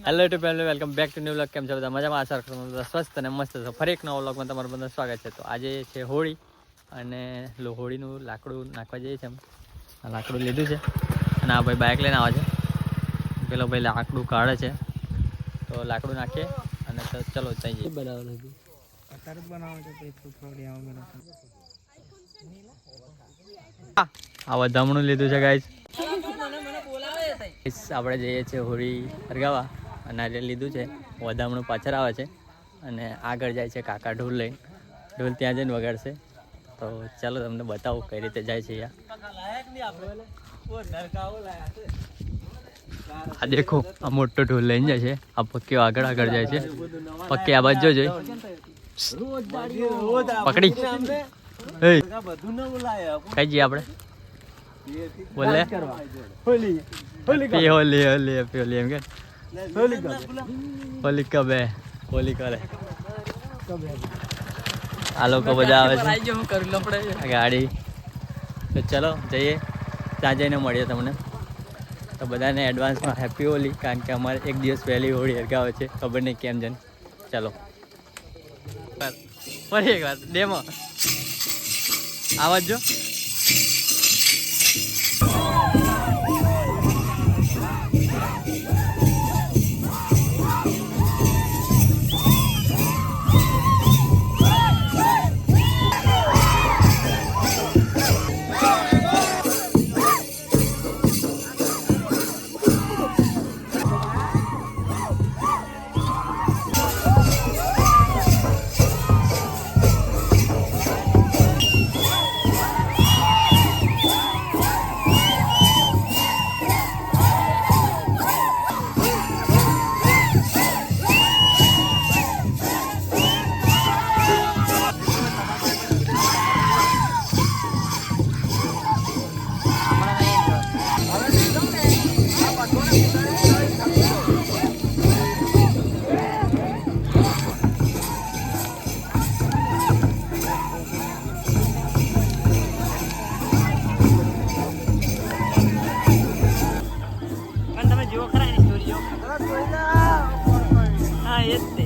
Hello two family, welcome back to new vlog. કેમ છો બધા? મજામાં? આશા કરું બધા સ્વસ્થ અને મસ્ત છો. ફરી એક નવો વ્લોગમાં તમારું બધા સ્વાગત છે. તો આજે છે હોળી અને હોળીનું લાકડું નાખવા જઈએ છીએ. આ લાકડું લીધું છે અને આ ભાઈ બાઇક લઈને આવે છે. પેલો ભાઈ લાકડું કાઢે છે, તો લાકડું નાખીએ અને તો ચલો ત્યાં જઈએ. બનાવવાનું હતું અત્યારે જ બનાવવાનું છે. આ વધામણું લીધું છે ગાઈસ. આપણે જઈએ છીએ હોળી હરગાવા અને નારિયેળ લીધું છે. વધામણું પાછળ આવે છે અને આગળ જાય છે કાકા ઢોલ લઈને. ઢોલ ત્યાં જઈને વગાડશે. તો ચાલો તમને બતાવું કઈ રીતે જાય છે. આ દેખો, આ મોટો ઢોલ લઈને જાય છે. આ પક્કીઓ આગળ આગળ જાય છે. પક્કી આ બાજુ જોઈ પકડી કઈ જઈએ આપણે? બોલે હોલી હોલી હોલી હોલી એમ કે હોલી કબે હોલી કરે. આ લોકો બધા આવે છે ગાડી. તો ચલો જઈએ, ત્યાં જઈને મળીએ તમને. તો બધાને એડવાન્સમાં હેપી હોલી, કારણ કે અમારે એક દિવસ પહેલી હોળી હરગાવે છે. ખબર નહીં કેમ જન. ચલો ફરી એક વાર ડેમો આવાજ જો. હા એ જ